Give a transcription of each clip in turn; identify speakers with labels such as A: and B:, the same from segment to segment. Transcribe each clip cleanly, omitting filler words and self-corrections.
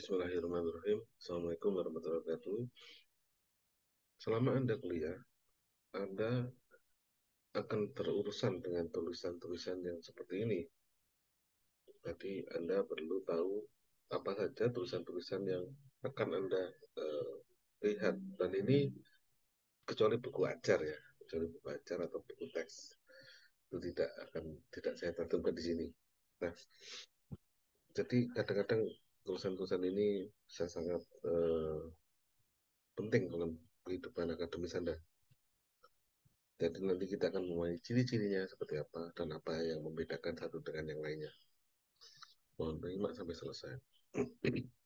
A: Bismillahirrahmanirrahim. Assalamualaikum warahmatullahi wabarakatuh. Selama Anda kuliah, Anda akan berurusan dengan tulisan-tulisan yang seperti ini. Jadi Anda perlu tahu apa saja tulisan-tulisan yang akan Anda eh, lihat. Dan ini kecuali buku ajar ya, kecuali buku ajar atau buku teks itu tidak saya tentukan di sini. Nah, jadi kadang-kadang tulisan-tulisan ini bisa sangat penting dalam kehidupan akademis Anda. Jadi nanti kita akan memulai ciri-cirinya seperti apa dan apa yang membedakan satu dengan yang lainnya. Mohon menyimak sampai selesai.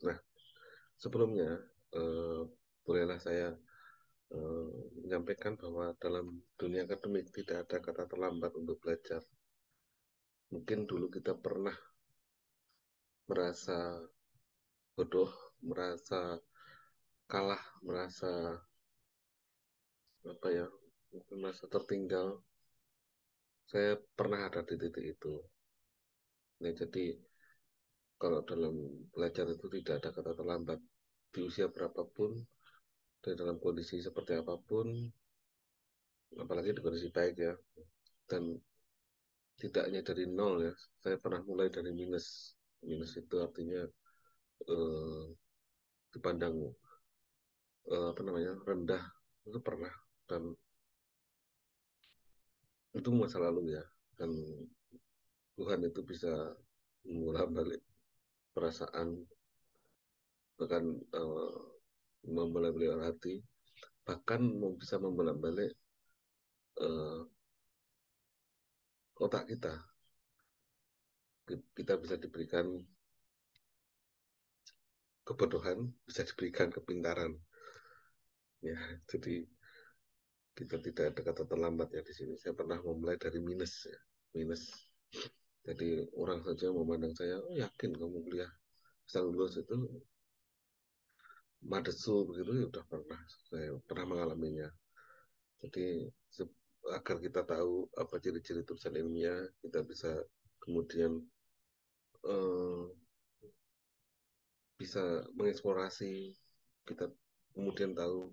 A: Nah, sebelumnya eh, bolehlah saya eh, menyampaikan bahwa dalam dunia akademik tidak ada kata terlambat untuk belajar. Mungkin dulu kita pernah merasa bodoh, merasa kalah, merasa apa ya, mungkin merasa tertinggal. Saya pernah ada di titik itu. Nah, jadi kalau dalam belajar itu tidak ada kata terlambat di usia berapapun dan dalam kondisi seperti apapun, apalagi di kondisi baik ya, dan tidak hanya dari nol ya. Saya pernah mulai dari minus. Minus itu artinya eh, dipandang apa namanya rendah, itu pernah, dan itu masa lalu ya. Dan Tuhan itu bisa mengulang balik perasaan, bahkan membolak balik hati, bahkan bisa membolak balik otak kita. Kita bisa diberikan kebodohan, bisa diberikan kepintaran ya. Jadi kita tidak ada kata terlambat ya di sini. Saya pernah memulai dari minus ya. Minus, jadi orang saja memandang saya, oh yakin kamu kuliah bisa lulus, itu madesu begitu ya, udah pernah, saya pernah mengalaminya. Jadi agar kita tahu apa ciri-ciri tulisan ilmiah, kita bisa kemudian eh, bisa mengeksplorasi, kita kemudian tahu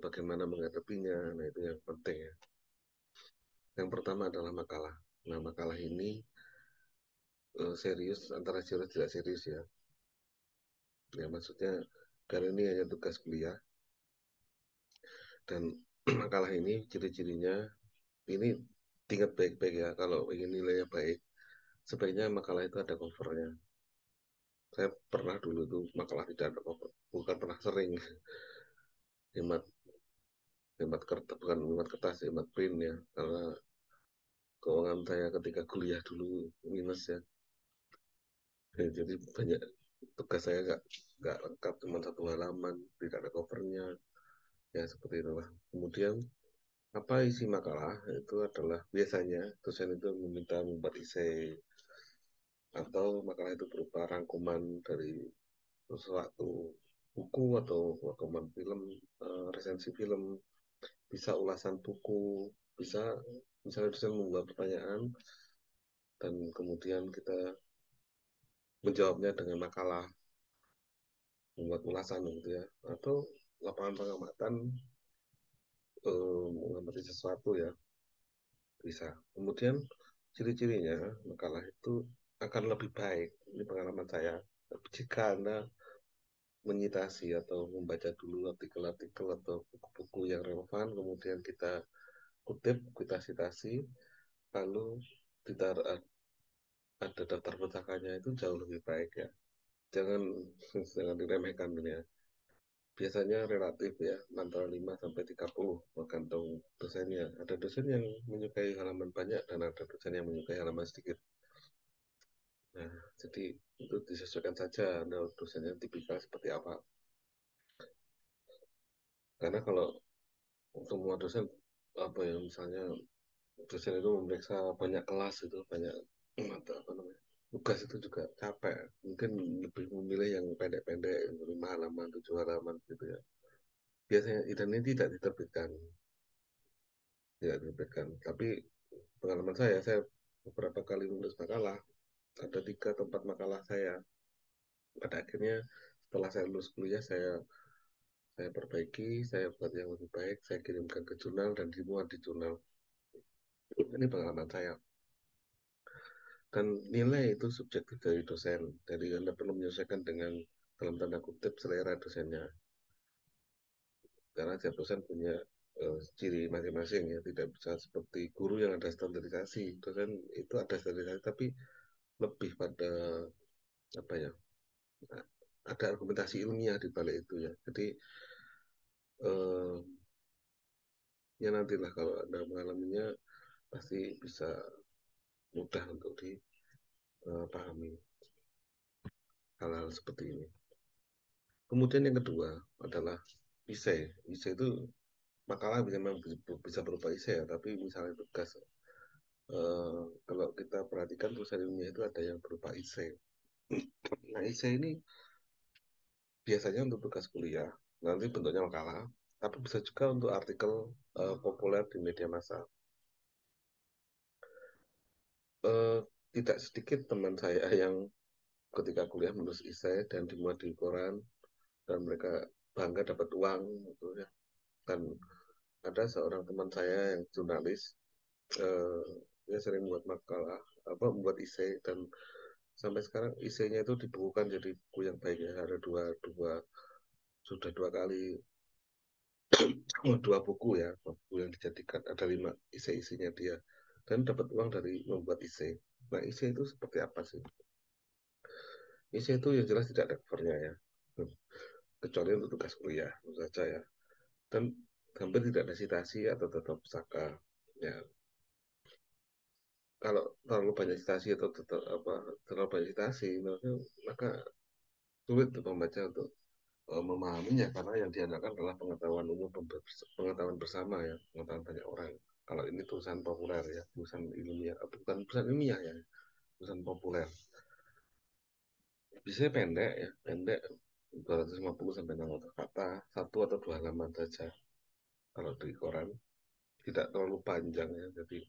A: bagaimana menghadapinya. Nah, itu yang penting ya. Yang pertama adalah makalah. Nah, makalah ini serius, antara serius tidak serius ya. Ya, maksudnya karena ini hanya tugas kuliah, dan makalah ini ciri-cirinya ini tingkat baik-baik ya. Kalau ingin nilainya baik, sebaiknya makalah itu ada covernya. Saya pernah dulu tuh makalah tidak ada cover, bukan pernah, sering hemat hemat kertas, bukan hemat kertas, hemat print ya, karena keuangan saya ketika kuliah dulu minus ya. Ya, jadi banyak tugas saya nggak lengkap, cuma satu halaman, tidak ada covernya ya, seperti itulah. Kemudian apa isi makalah itu adalah biasanya dosen itu meminta membuat esai, atau makalah itu berupa rangkuman dari sesuatu buku atau rangkuman film, resensi film, bisa ulasan buku, bisa misalnya dosen membuat pertanyaan dan kemudian kita menjawabnya dengan makalah, membuat ulasan gitu ya, atau lapangan pengamatan, mengamati sesuatu ya, bisa. Kemudian ciri-cirinya makalah itu akan lebih baik, ini pengalaman saya, jika Anda menyitasi atau membaca dulu artikel-artikel atau buku-buku yang relevan, kemudian kita kutip, kita citasi, lalu kita ada daftar pustakanya, itu jauh lebih baik ya. Jangan jangan diremehkan ini ya. Biasanya relatif ya, antara 5 sampai 30 tergantung dosennya. Ada dosen yang menyukai halaman banyak dan ada dosen yang menyukai halaman sedikit. Nah, jadi itu disesuaikan saja Anda dosennya tipikal seperti apa. Karena kalau semua dosen apa ya, misalnya dosen itu memeriksa banyak kelas, itu banyak mata apa namanya, tugas, itu juga capek. Mungkin lebih memilih yang pendek-pendek, 5 halaman, 7 halaman gitu ya. Biasanya dan ini tidak diterbitkan. Tapi pengalaman saya beberapa kali menulis makalah, ada 3 tempat makalah saya pada akhirnya Setelah saya lulus kuliah, saya perbaiki, saya buat yang lebih baik, saya kirimkan ke jurnal dan dimuat di jurnal. Ini pengalaman saya. Dan nilai itu subjektif dari dosen. Jadi Anda perlu menyesuaikan dengan dalam tanda kutip selera dosennya. Karena tiap dosen punya ciri masing-masing ya, tidak bisa seperti guru yang ada standarisasi. Dosen itu ada standarisasi, tapi lebih pada apa ya? Ada argumentasi ilmiah di balik itu ya. Jadi eh, ya nantilah kalau Anda mengalaminya pasti bisa mudah untuk dipahami hal-hal seperti ini. Kemudian yang kedua adalah isai. Isai itu makalah memang bisa berupa isai ya, tapi misalnya tugas kalau kita perhatikan tulisan ilmiah itu ada yang berupa isai. Nah isai ini biasanya untuk tugas kuliah, nanti bentuknya makalah, tapi bisa juga untuk artikel populer di media massa. Eh, Tidak sedikit teman saya yang ketika kuliah menulis isai dan dimuat di koran dan mereka bangga dapat uang gitu ya. Dan ada seorang teman saya yang jurnalis, eh, dia sering buat makalah apa membuat isai dan sampai sekarang isainya itu dibukukan jadi buku yang baik ya. Ada sudah dua kali dua buku ya, buku yang dijadikan ada 5 isai-isinya dia dan dapat uang dari membuat isai. Nah isai itu seperti apa sih? Isai itu yang jelas tidak ada covernya ya, kecuali untuk tugas kuliah tentu saja ya. Dan hampir tidak ada citasi atau tetap pusaka ya. Kalau terlalu banyak citasi atau tetap apa terlalu banyak citasi maka sulit untuk membaca untuk memahaminya karena yang diandalkan adalah pengetahuan umum, pengetahuan bersama ya, pengetahuan banyak orang. Kalau ini tulisan populer ya, tulisan ilmiah, bukan tulisan ilmiah ya, tulisan populer. Biasanya pendek ya, pendek 250 sampai 600 kata, satu atau dua halaman saja. Kalau di koran tidak terlalu panjang ya, jadi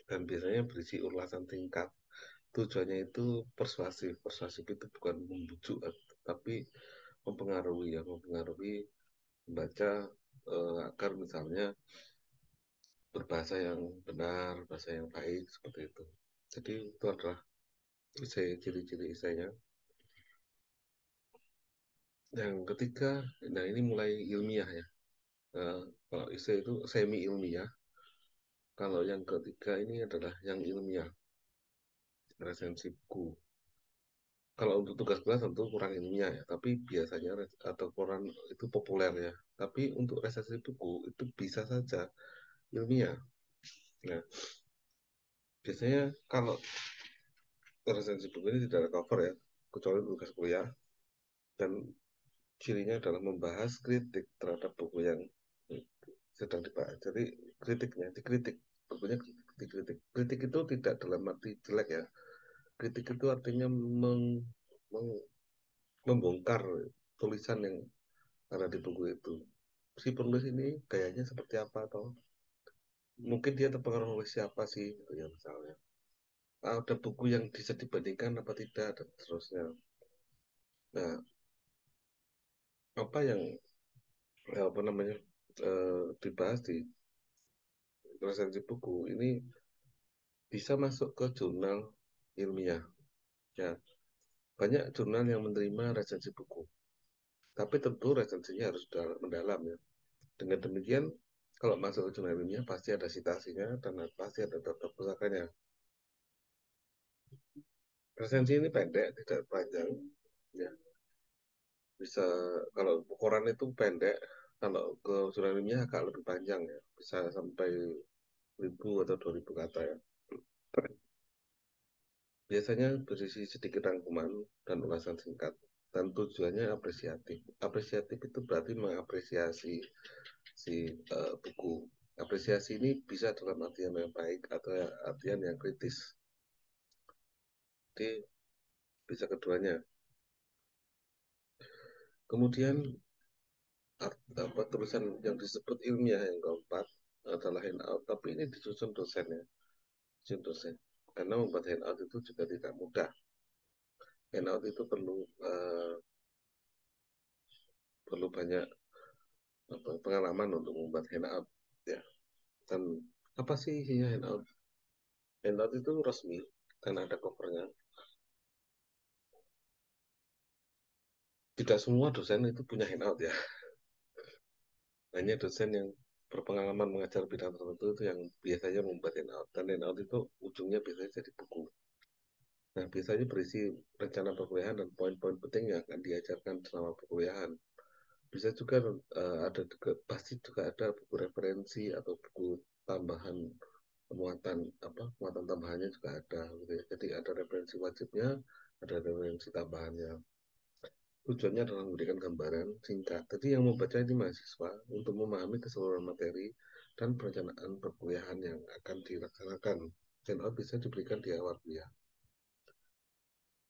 A: dan biasanya berisi ulasan tingkat. Tujuannya itu persuasif. Persuasif itu bukan membujuk, tapi mempengaruhi ya, mempengaruhi membaca agar misalnya berbahasa yang benar, bahasa yang baik seperti itu. Jadi itu adalah ciri-ciri isainya. Yang ketiga, nah ini mulai ilmiah ya. Kalau isai itu semi ilmiah. Kalau yang ketiga ini adalah yang ilmiah, resensi buku. Kalau untuk tugas kelas tentu kurang ilmiah ya, tapi biasanya atau koran itu populer ya. Tapi untuk resensi buku itu bisa saja ilmiah. Nah, biasanya kalau resensi buku ini tidak ada cover ya, kecuali tugas kuliah. Dan cirinya adalah membahas kritik terhadap buku yang sedang dibahas. Jadi dikritik, bukunya dikritik. Kritik itu tidak dalam arti jelek ya. Kritik itu artinya meng- membongkar tulisan yang ada di buku itu. Si penulis ini gayanya seperti apa atau mungkin dia terpengaruh oleh siapa sih gitu ya misalnya. Ada buku yang bisa dibandingkan apa tidak dan seterusnya. Nah, apa yang apa namanya dibahas di resensi buku ini bisa masuk ke jurnal ilmiah. Ya, banyak jurnal yang menerima resensi buku, tapi tentu resensinya harus mendalam ya. Dengan demikian, kalau masuk ke jurnal ilmiah pasti ada citasinya dan pasti ada daftar pusakanya. Resensi ini pendek, tidak panjang. Ya, bisa kalau koran itu pendek, kalau ke jurnal ilmiah agak lebih panjang ya, bisa sampai 1.000 atau 2.000 kata ya. Biasanya berisi sedikit rangkuman dan ulasan singkat, dan tujuannya apresiatif. Apresiatif itu berarti mengapresiasi si buku. Apresiasi ini bisa dalam artian yang baik atau artian yang kritis. Jadi bisa keduanya. Kemudian tulisan yang disebut ilmiah yang keempat adalah handout, tapi ini disusun dosen ya, disusun dosen. Karena membuat handout itu juga tidak mudah. Handout itu perlu perlu banyak apa, pengalaman untuk membuat handout ya. Dan apa sih isinya handout? Handout itu resmi dan ada covernya. Tidak semua dosen itu punya handout ya. Hanya dosen yang berpengalaman mengajar bidang tertentu itu yang biasanya membuat handout. Dan handout itu ujungnya biasanya jadi buku. Nah, biasanya berisi rencana perkuliahan dan poin-poin penting yang akan diajarkan selama perkuliahan. Bisa juga ada juga, pasti juga ada buku referensi atau buku tambahan muatan apa muatan tambahannya juga ada gitu ya. Jadi ada referensi wajibnya, ada referensi tambahannya. Tujuannya adalah memberikan gambaran singkat. Jadi yang membaca ini mahasiswa untuk memahami keseluruhan materi dan perencanaan perkuliahan yang akan dilaksanakan. Handout bisa diberikan di awal kuliah.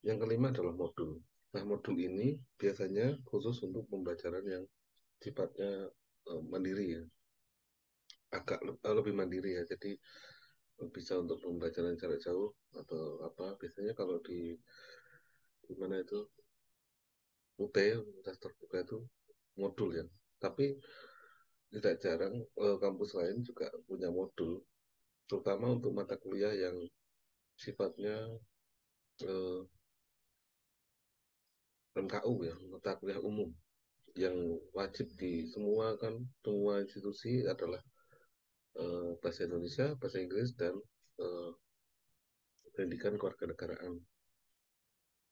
A: Yang kelima adalah modul. Nah, modul ini biasanya khusus untuk pembelajaran yang sifatnya mandiri ya, agak lebih mandiri ya. Jadi bisa untuk pembelajaran jarak jauh atau apa. Biasanya kalau di mana itu UT, Universitas Terbuka itu modul ya. Tapi tidak jarang kampus lain juga punya modul, terutama untuk mata kuliah yang sifatnya eh, MKU ya, mata kuliah umum yang wajib di semua kan, semua institusi adalah bahasa Indonesia, bahasa Inggris, dan eh, pendidikan kewarganegaraan.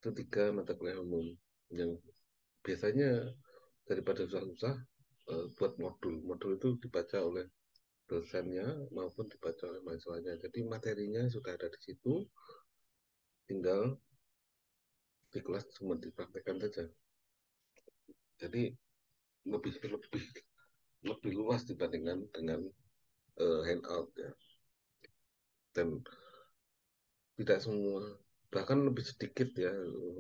A: Itu tiga mata kuliah umum yang biasanya daripada susah-susah buat modul. Modul itu dibaca oleh dosennya maupun dibaca oleh mahasiswanya. Jadi materinya sudah ada di situ, tinggal di kelas cuma dipraktekkan saja. Jadi lebih lebih lebih luas dibandingkan dengan handout ya. Dan tidak semua, bahkan lebih sedikit ya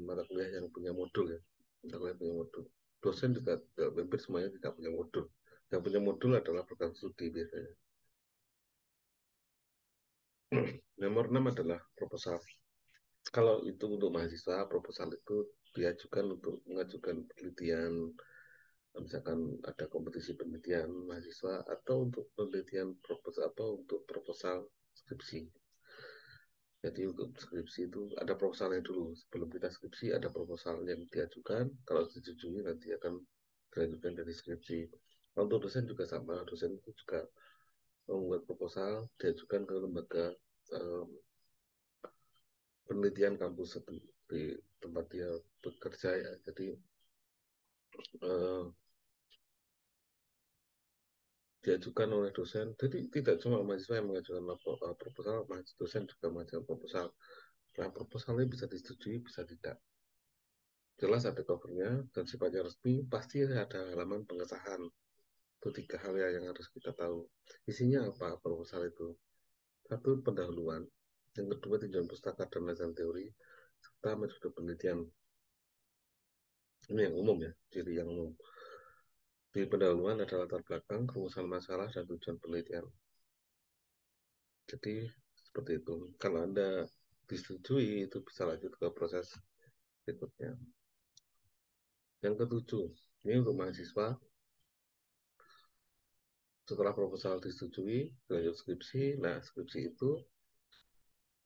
A: mata kuliah yang punya modul ya. Mata kuliah punya modul. Dosen juga hampir semuanya tidak punya modul. Yang punya modul adalah program studi biasanya. Nomor 6 adalah proposal. Kalau itu untuk mahasiswa, proposal itu diajukan untuk mengajukan penelitian, misalkan ada kompetisi penelitian mahasiswa atau untuk penelitian proposal apa untuk proposal skripsi. Jadi untuk skripsi itu ada proposalnya dulu. Sebelum kita skripsi ada proposal yang diajukan. Kalau disetujui nanti akan dilanjutkan dari skripsi. Untuk dosen juga sama. Dosen itu juga membuat proposal diajukan ke lembaga eh, penelitian kampus di tempat dia bekerja ya. Jadi eh, diajukan oleh dosen. Jadi tidak cuma mahasiswa yang mengajukan proposal, dosen juga mengajukan proposal. Nah, proposalnya bisa disetujui, bisa tidak. Jelas ada covernya dan sifatnya resmi, pasti ada halaman pengesahan. Itu tiga hal yang harus kita tahu. Isinya apa proposal itu? Satu, pendahuluan. Yang kedua, tinjauan pustaka dan landasan teori, serta metode penelitian. Ini yang umum ya, ciri yang umum. Di pendahuluan adalah latar belakang, rumusan masalah, dan tujuan penelitian. Jadi, seperti itu. Kalau Anda disetujui, itu bisa lanjut ke proses berikutnya. Yang ketujuh, ini untuk mahasiswa, setelah proposal disetujui, lanjut skripsi. Nah, skripsi itu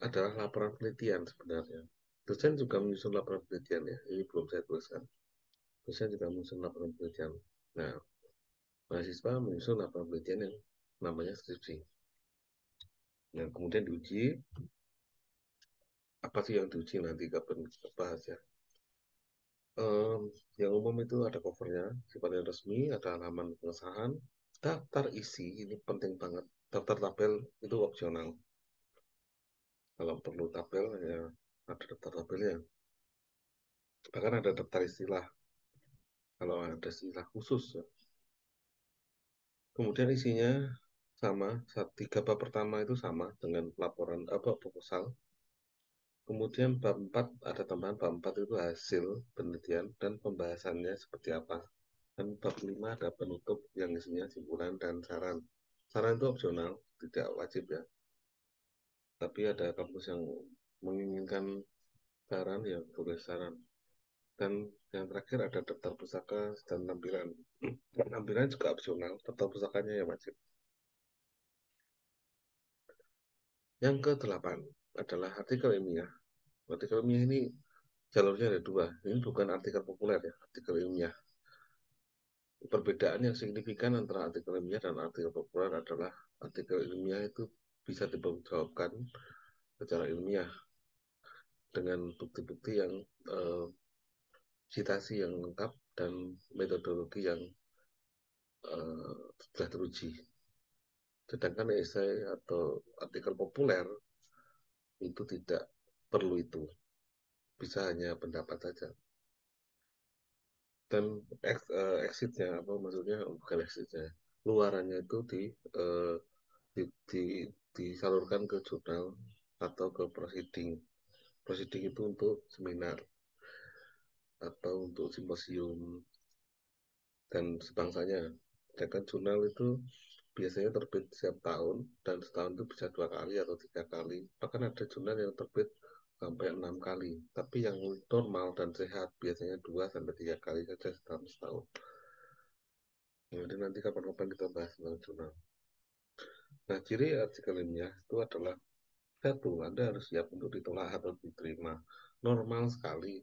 A: adalah laporan penelitian sebenarnya. Dosen juga menyusun laporan penelitian ya. Ini belum saya tuliskan. Dosen juga menyusun laporan penelitian. Nah, mahasiswa menyusun laporan penelitian yang namanya skripsi. Yang kemudian diuji, apa sih yang diuji nanti kapan kita bahas ya. Yang umum itu ada covernya, sifatnya resmi, ada halaman pengesahan, daftar isi, ini penting banget. Daftar tabel itu opsional. Kalau perlu tabel ya ada daftar tabelnya. Bahkan ada daftar istilah kalau ada istilah khusus ya. Kemudian isinya sama, tiga bab pertama itu sama dengan laporan apa proposal. Kemudian bab 4 ada tambahan bab 4 itu hasil penelitian dan pembahasannya seperti apa. Dan bab 5 ada penutup yang isinya simpulan dan saran. Saran itu opsional, tidak wajib ya. Tapi ada kampus yang menginginkan saran ya tulis saran. Dan yang terakhir ada daftar pustaka dan lampiran. Lampiran juga opsional, daftar pustakanya yang wajib. Yang ke-8 adalah artikel ilmiah. Artikel ilmiah ini jalurnya ada dua. Ini bukan artikel populer ya, artikel ilmiah. Perbedaan yang signifikan antara artikel ilmiah dan artikel populer adalah artikel ilmiah itu bisa dipertanggungjawabkan secara ilmiah dengan bukti-bukti yang eh, citasi yang lengkap dan metodologi yang sudah teruji. Sedangkan esai atau artikel populer itu tidak perlu itu, bisa hanya pendapat saja. Dan exitnya apa maksudnya bukan exitnya, luarannya itu eh, di, disalurkan ke jurnal atau ke proceeding. Proceeding itu untuk seminar atau untuk simposium dan sebangsanya. Sedangkan jurnal itu biasanya terbit setiap tahun dan setahun itu bisa 2 kali atau 3 kali. Bahkan ada jurnal yang terbit sampai 6 kali. Tapi yang normal dan sehat biasanya 2 sampai 3 kali saja setahun. Jadi nanti kapan-kapan kita bahas tentang jurnal. Nah, ciri artikel ilmiah itu adalah satu, Anda harus siap untuk ditolak atau diterima. Normal sekali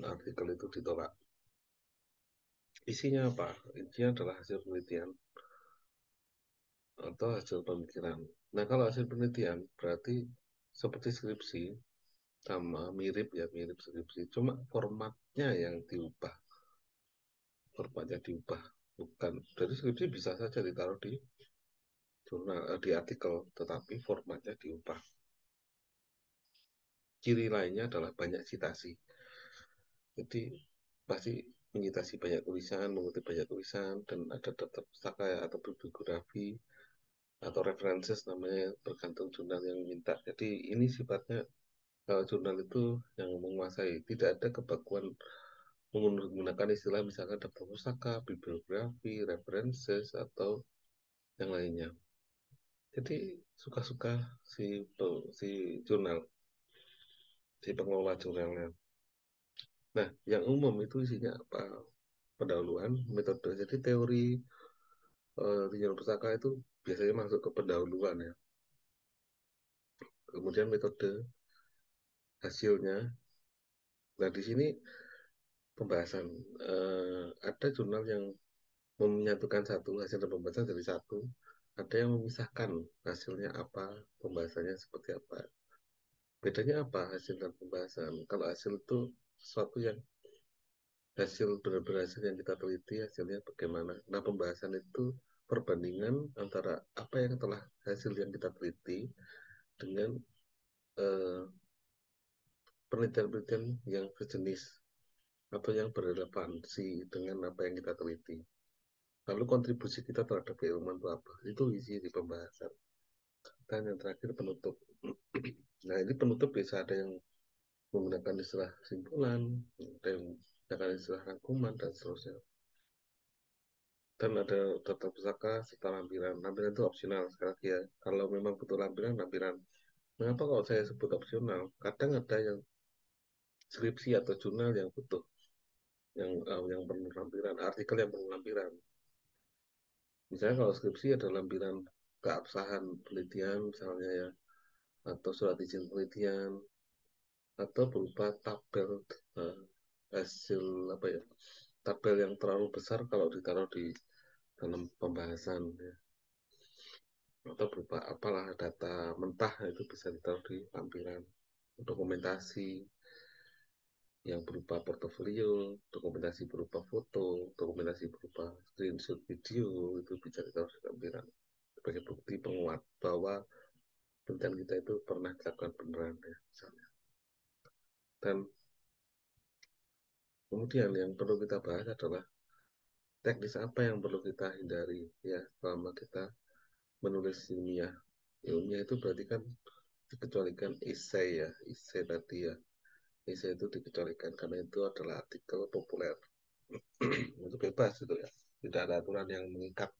A: artikel itu ditolak. Isinya apa? Isinya adalah hasil penelitian atau hasil pemikiran. Nah, kalau hasil penelitian berarti seperti skripsi, sama mirip ya, mirip skripsi. Cuma formatnya yang diubah. Formatnya diubah. Bukan. Jadi skripsi bisa saja ditaruh di jurnal, di artikel, tetapi formatnya diubah. Ciri lainnya adalah banyak citasi. Jadi pasti menyitasi banyak tulisan, mengutip banyak tulisan, dan ada daftar pustaka ya, atau bibliografi atau references namanya bergantung jurnal yang minta. Jadi ini sifatnya jurnal itu yang menguasai. Tidak ada kebakuan menggunakan istilah misalkan daftar pustaka, bibliografi, references, atau yang lainnya. Jadi suka-suka si jurnal, si pengelola jurnalnya. Nah, yang umum itu isinya apa? Pendahuluan, metode. Jadi teori jurnal pustaka itu biasanya masuk ke pendahuluan ya. Kemudian metode hasilnya. Nah, di sini pembahasan. Ada jurnal yang menyatukan satu hasil dan pembahasan dari satu, ada yang memisahkan hasilnya apa, pembahasannya seperti apa. Bedanya apa hasil dan pembahasan? Kalau hasil itu sesuatu yang hasil benar-benar hasil yang kita teliti, hasilnya bagaimana. Nah, pembahasan itu perbandingan antara apa yang telah hasil yang kita teliti dengan eh, penelitian-penelitian yang sejenis atau yang berrelevansi dengan apa yang kita teliti. Lalu kontribusi kita terhadap keilmuan itu apa? Itu isi di pembahasan. Dan yang terakhir penutup. Nah, ini penutup bisa ada yang menggunakan istilah simpulan, ada yang menggunakan istilah rangkuman, dan seterusnya. Dan ada tata pusaka serta lampiran. Lampiran itu opsional sekali lagi ya. Kalau memang butuh lampiran, lampiran. Mengapa kalau saya sebut opsional? Kadang ada yang skripsi atau jurnal yang butuh, yang perlu lampiran, artikel yang perlu lampiran. Misalnya kalau skripsi ada lampiran keabsahan penelitian misalnya ya, atau surat izin penelitian, atau berupa tabel uh, hasil apa ya, tabel yang terlalu besar kalau ditaruh di dalam pembahasan ya. Atau berupa apalah data mentah itu bisa ditaruh di lampiran. Dokumentasi yang berupa portofolio, dokumentasi berupa foto, dokumentasi berupa screenshot video itu bisa ditaruh di lampiran sebagai bukti penguat bahwa penelitian kita itu pernah dilakukan beneran ya misalnya. Dan kemudian yang perlu kita bahas adalah teknis apa yang perlu kita hindari ya selama kita menulis ilmiah. Ilmiah itu berarti kan dikecualikan esai ya, esai tadi ya. Esai itu dikecualikan karena itu adalah artikel populer. Itu bebas itu ya. Tidak ada aturan yang mengikat.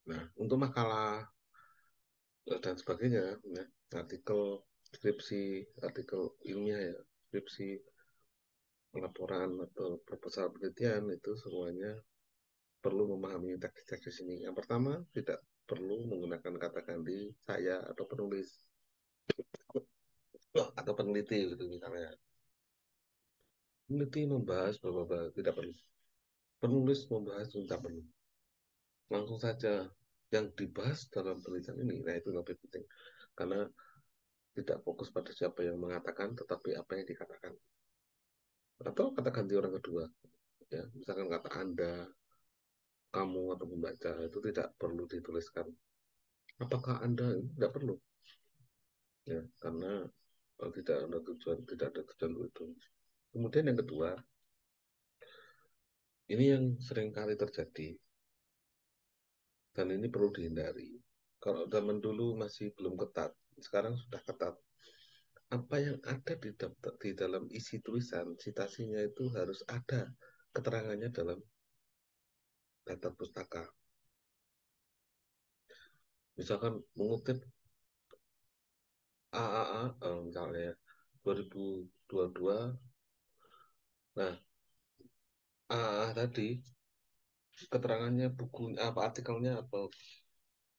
A: Nah, untuk makalah dan sebagainya, ya, artikel skripsi, artikel ilmiah ya, skripsi, laporan atau proposal penelitian itu semuanya perlu memahami teknis-teknis ini. Yang pertama, tidak perlu menggunakan kata ganti saya atau penulis atau peneliti gitu misalnya. Peneliti membahas beberapa tidak perlu. Penulis membahas tidak perlu. Langsung saja yang dibahas dalam penelitian ini, nah itu lebih penting karena tidak fokus pada siapa yang mengatakan, tetapi apa yang dikatakan. Atau kata ganti orang kedua, ya misalkan kata Anda, kamu atau membaca itu tidak perlu dituliskan. Apakah Anda tidak perlu, ya karena tidak ada tujuan itu. Kemudian yang kedua, ini yang sering kali terjadi dan ini perlu dihindari. Kalau zaman dulu masih belum ketat, sekarang sudah ketat. Apa yang ada di dalam isi tulisan, citasinya itu harus ada keterangannya dalam daftar pustaka. Misalkan mengutip AAA, misalnya 2022, nah AAA tadi keterangannya buku apa artikelnya apa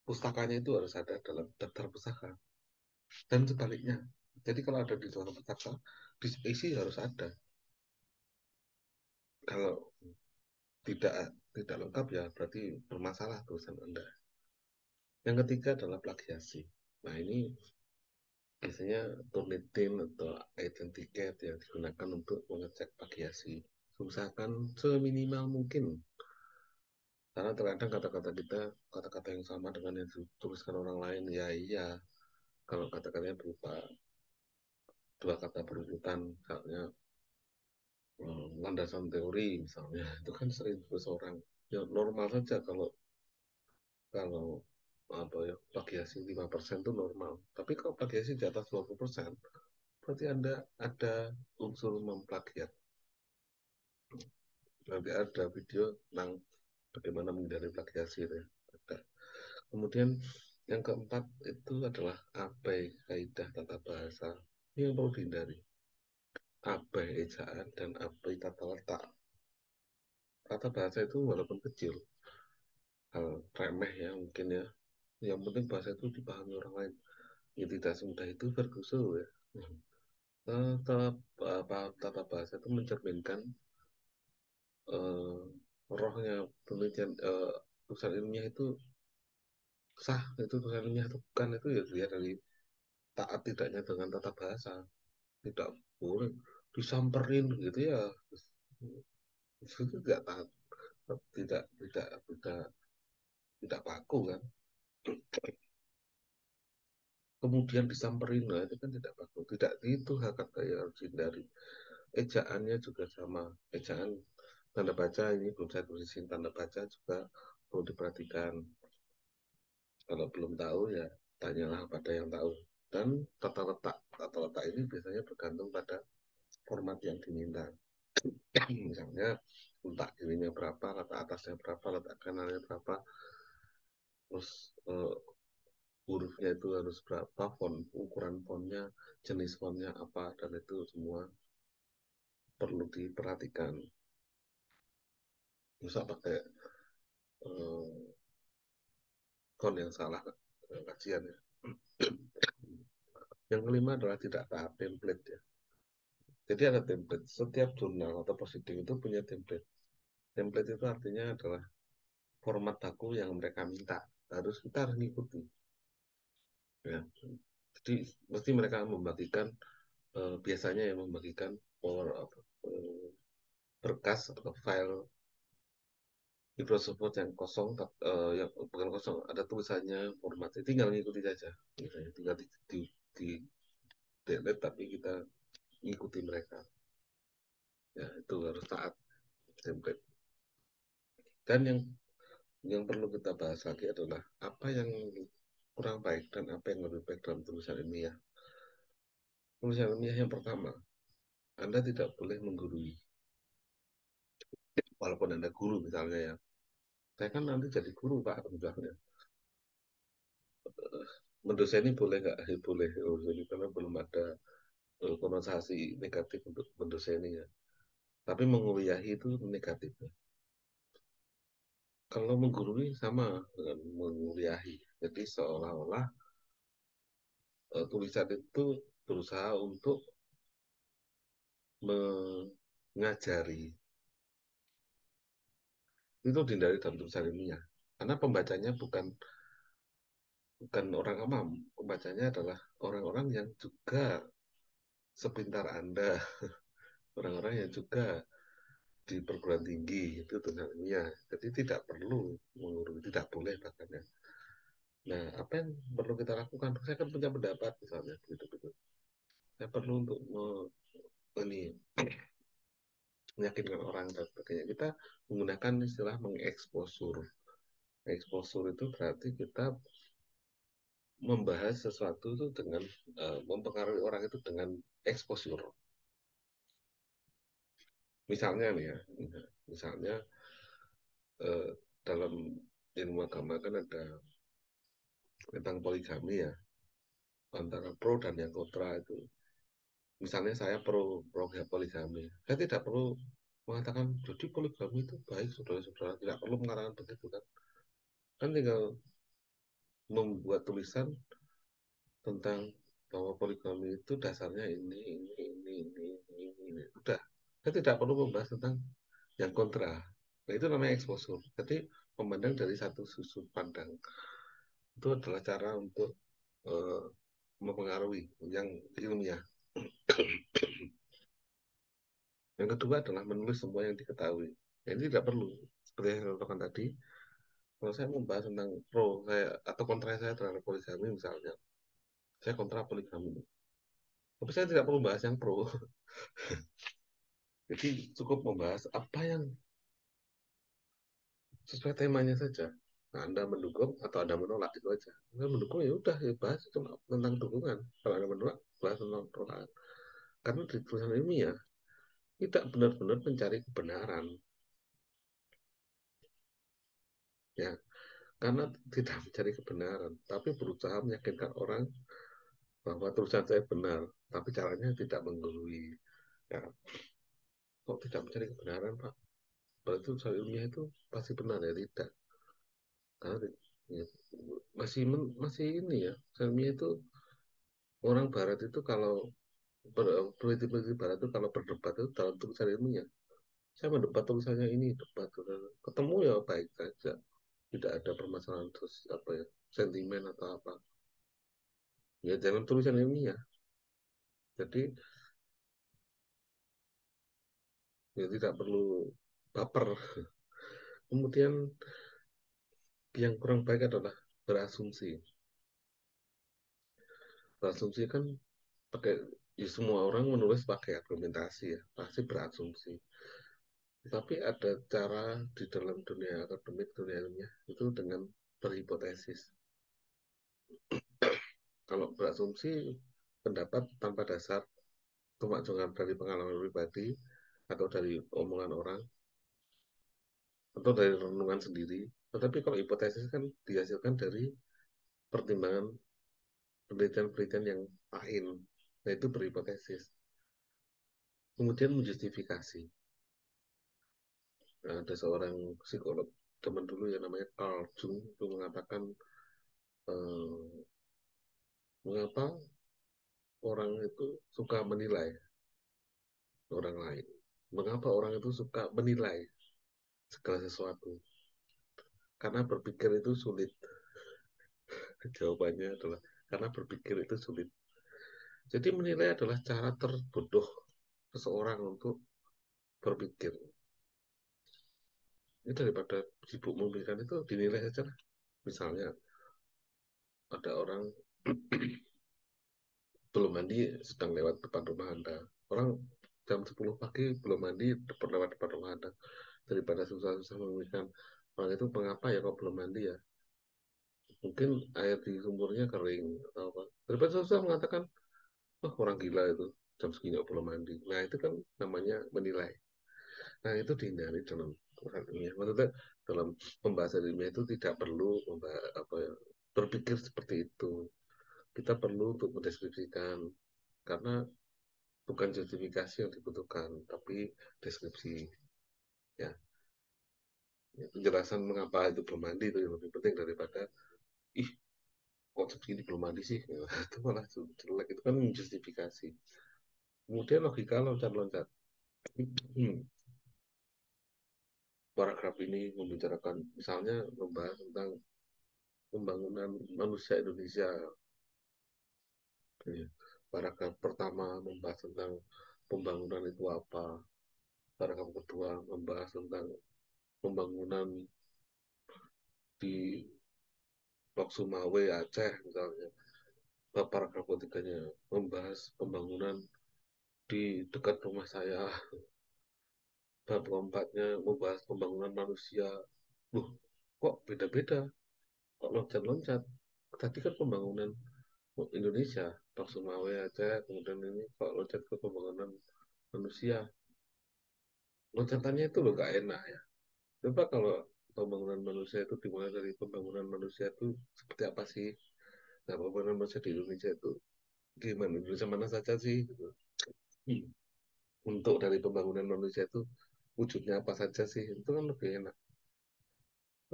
A: pustakanya itu harus ada dalam daftar pustaka dan sebaliknya. Jadi kalau ada di dalam pustaka, di isi harus ada. Kalau tidak tidak lengkap ya berarti bermasalah tulisan Anda. Yang ketiga adalah plagiasi. Nah ini biasanya Turnitin atau Identicate yang digunakan untuk mengecek plagiasi. Usahakan seminimal mungkin. Karena terkadang kata-kata kita, kata-kata yang sama dengan yang dituliskan orang lain, ya iya. Kalau kata-katanya berupa dua kata berurutan, misalnya landasan teori misalnya, itu kan sering ditulis orang. Ya normal saja kalau kalau apa ya plagiasi 5% itu normal. Tapi kalau plagiasi di atas 20%, berarti Anda ada unsur memplagiat. Nanti ada video tentang bagaimana menghindari plagiasi itu ya. Ada. Kemudian yang keempat itu adalah abai kaidah tata bahasa. Ini yang perlu dihindari. Abai ejaan dan abai tata letak. Tata bahasa itu walaupun kecil, hal remeh ya mungkin ya. Yang penting bahasa itu dipahami orang lain. Ya tidak semudah itu Ferguson ya. Tata bahasa itu mencerminkan eh, rohnya penelitian tulisan ilmiah itu sah, itu tulisan ilmiah itu bukan itu ya dilihat dari taat tidaknya dengan tata bahasa. Tidak boleh disamperin gitu ya, itu tidak taat, tidak tidak baku kan. Kemudian disamperin, nah itu kan tidak baku, tidak itu hak kata yang harus dihindari. Ejaannya juga sama, ejaan tanda baca ini belum saya tulisin, tanda baca juga perlu diperhatikan. Kalau belum tahu ya tanyalah pada yang tahu. Dan tata letak ini biasanya bergantung pada format yang diminta. Misalnya letak kirinya berapa, letak atasnya berapa, letak kanannya berapa, terus hurufnya itu harus berapa, ukuran fontnya, jenis fontnya apa, dan itu semua perlu diperhatikan. Bisa pakai eh, font yang salah kajiannya. Yang kelima adalah tidak taat template ya. Jadi ada template. Setiap jurnal atau positif itu punya template. Template itu artinya adalah format baku yang mereka minta. Kita harus mengikuti. Ya. Jadi mesti mereka membagikan biasanya yang membagikan power eh, berkas atau file Microsoft Word yang kosong, yang bukan kosong, ada tulisannya formatnya, tinggal ngikuti saja. Misalnya tinggal di delete tapi kita ngikuti mereka. Ya itu harus taat template. Dan yang perlu kita bahas lagi adalah apa yang kurang baik dan apa yang lebih baik dalam tulisan ilmiah. Tulisan ilmiah yang pertama, Anda tidak boleh menggurui. Walaupun Anda guru misalnya ya. Saya kan nanti jadi guru Pak misalnya. mendoseni boleh nggak? Boleh, mendoseni karena belum ada konotasi negatif untuk mendoseni ya. Tapi menguliahi itu negatif. Kalau menggurui sama dengan menguliahi. Jadi seolah-olah tulisan itu berusaha untuk mengajari. Itu dihindari dalam tulisan ilmiah. Karena pembacanya bukan orang awam, pembacanya adalah orang-orang yang juga sepintar Anda, orang-orang yang juga di perguruan tinggi itu tulisan ilmiah. Jadi tidak perlu mengurus, tidak boleh bahkan ya. Nah, apa yang perlu kita lakukan? Saya kan punya pendapat misalnya, begitu-begitu. Saya perlu untuk ini meyakinkan orang dan sebagainya. Kita menggunakan istilah mengeksposur. Eksposur itu berarti kita membahas sesuatu itu dengan mempengaruhi orang itu dengan exposure. Misalnya nih ya, misalnya eh, dalam ilmu agama kan ada tentang poligami ya, antara pro dan yang kontra itu. Misalnya saya pro poligami, saya tidak perlu mengatakan jadi poligami itu baik saudara-saudara, tidak perlu mengatakan begitu kan. Kan tinggal membuat tulisan tentang bahwa poligami itu dasarnya ini. Udah, saya tidak perlu membahas tentang yang kontra. Nah, itu namanya exposure. Jadi memandang dari satu sudut pandang itu adalah cara untuk uh, mempengaruhi yang ilmiah. Yang kedua adalah menulis semua yang diketahui. Nah, ini tidak perlu seperti yang saya katakan tadi. Kalau saya membahas tentang pro saya atau kontra saya terhadap poligami misalnya, saya kontra poligami. Tapi saya tidak perlu bahas yang pro. Jadi cukup membahas apa yang sesuai temanya saja. Nah, Anda mendukung atau Anda menolak itu aja. Anda mendukung ya udah ya bahas cuma tentang dukungan. Kalau Anda menolak bahas tentang penolakan. Karena di tulisan ilmiah tidak benar-benar mencari kebenaran, ya. Karena tidak mencari kebenaran, tapi berusaha meyakinkan orang bahwa tulisan saya benar, tapi caranya tidak menggurui. Ya, kok tidak mencari kebenaran, Pak? Berarti tulisan ilmiah itu pasti benar ya tidak? Karena ya, masih ini ya, tulisan ilmiah itu orang Barat itu kalau peneliti-peneliti Barat itu kalau berdebat itu dalam tulisan ilmiah, saya mendebat tulisannya ini debat ketemu ya baik saja, tidak ada permasalahan terus apa ya sentimen atau apa ya jangan tulisan ilmiah. Jadi ya tidak perlu baper. Kemudian yang kurang baik adalah berasumsi. Berasumsi kan pakai ya semua orang menulis pakai argumentasi ya pasti berasumsi. Tapi ada cara di dalam dunia akademik dunia ilmiah itu dengan berhipotesis. Kalau berasumsi pendapat tanpa dasar cuma jangan dari pengalaman pribadi atau dari omongan orang atau dari renungan sendiri. Tetapi kalau hipotesis kan dihasilkan dari pertimbangan penelitian-penelitian yang lain. Nah itu berhipotesis. Kemudian menjustifikasi. Nah, ada seorang psikolog teman dulu yang namanya Carl Jung itu mengatakan eh, mengapa orang itu suka menilai orang lain. Mengapa orang itu suka menilai segala sesuatu? Karena berpikir itu sulit. Jawabannya adalah karena berpikir itu sulit. Jadi menilai adalah cara terbodoh seseorang untuk berpikir. Ini daripada sibuk memikirkan itu dinilai saja lah. Misalnya ada orang belum mandi sedang lewat depan rumah Anda. Orang jam 10 pagi belum mandi lewat depan rumah Anda. Daripada susah-susah memikirkan orang itu mengapa ya kok belum mandi ya. Mungkin air di sumurnya kering atau apa. Daripada susah mengatakan, wah orang gila itu jam segini belum mandi. Nah itu kan namanya menilai. Nah itu dihindari dalam Quran ilmiah. Maksudnya dalam pembahasan ilmiah itu tidak perlu apa ya, berpikir seperti itu. kita perlu untuk mendeskripsikan, karena bukan justifikasi yang dibutuhkan, tapi deskripsi. Ya, penjelasan mengapa itu belum mandi itu yang lebih penting daripada ih kok segini belum mandi sih. Itu malah jelek, itu kan justifikasi. Kemudian logika loncat-loncat. Hmm, paragraf ini membicarakan, misalnya membahas tentang pembangunan manusia Indonesia. Ya. Paragraf pertama membahas tentang pembangunan itu apa. Paragraf kedua membahas tentang pembangunan di Lok Sumawe, Aceh misalnya. Paragraf ketiganya membahas pembangunan di dekat rumah saya. Bab keempatnya membahas pembangunan manusia. Loh, kok beda-beda? Kok loncat-loncat? Tadi kan pembangunan Indonesia, Lok Sumawe, Aceh, kemudian ini kok loncat ke pembangunan manusia. Loncatannya itu loh gak enak ya. Coba kalau pembangunan manusia itu dimulai dari pembangunan manusia itu seperti apa sih? Nah, pembangunan manusia di Indonesia itu gimana? Indonesia mana saja sih? Gitu. Hmm. Untuk dari pembangunan manusia itu wujudnya apa saja sih? Itu kan lebih enak.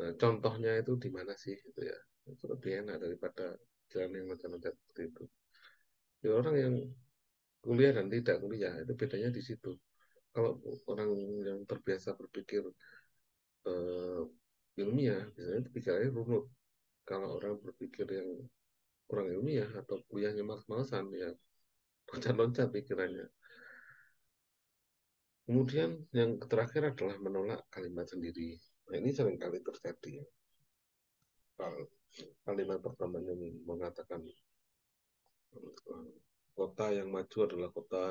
A: Nah, contohnya itu di mana sih? Gitu ya. Itu lebih enak daripada jalan yang loncat-loncat seperti itu. Ya, orang yang kuliah dan tidak kuliah itu bedanya di situ. Kalau orang yang terbiasa berpikir eh, ilmiah, biasanya pikirannya runut. Kalau orang berpikir yang kurang ilmiah atau kuliahnya males-malesan, ya loncat-loncat pikirannya. Kemudian yang terakhir adalah menolak kalimat sendiri. Nah, ini seringkali terjadi. Kalimat pertamanya mengatakan kota yang maju adalah kota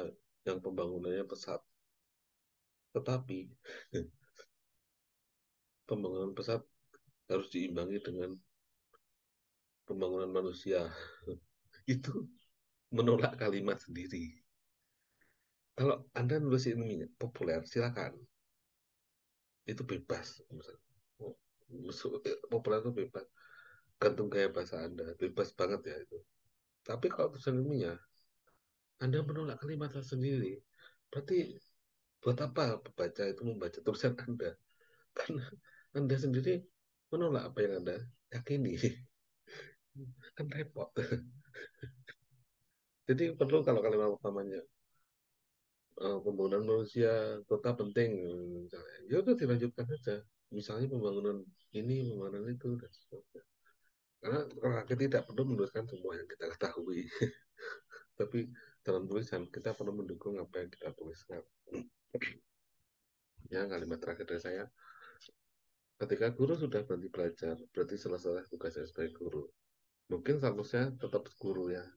A: yang pembangunannya pesat. Tetapi pembangunan pesat harus diimbangi dengan pembangunan manusia. Itu menolak kalimat sendiri. Kalau Anda nulis ini populer, silakan. Itu bebas. Populer itu bebas. Gantung gaya bahasa Anda. Bebas banget ya itu. Tapi kalau tulisan ilmiah, Anda menolak kalimat sendiri. Berarti buat apa pembaca itu membaca tulisan Anda? Karena Anda sendiri menolak apa yang Anda yakini. Kan repot. Jadi perlu kalau kalimat utamanya pembangunan manusia kota penting misalnya. Ya udah dilanjutkan saja. Misalnya pembangunan ini, pembangunan itu dan sebagainya. Karena rakyat tidak perlu menuliskan semua yang kita ketahui, tapi dalam tulisan kita perlu mendukung apa yang kita tuliskan. Ya, kalimat terakhir dari saya, ketika guru sudah berhenti belajar, berarti selesai tugasnya sebagai guru. Mungkin statusnya tetap guru ya,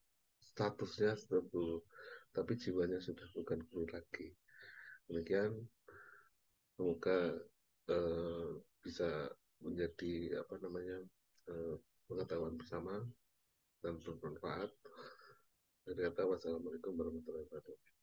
A: statusnya tetap guru, tapi jiwanya sudah bukan guru lagi. Demikian, semoga eh, bisa menjadi apa namanya pengetahuan bersama dan bermanfaat. Wassalamualaikum warahmatullahi wabarakatuh.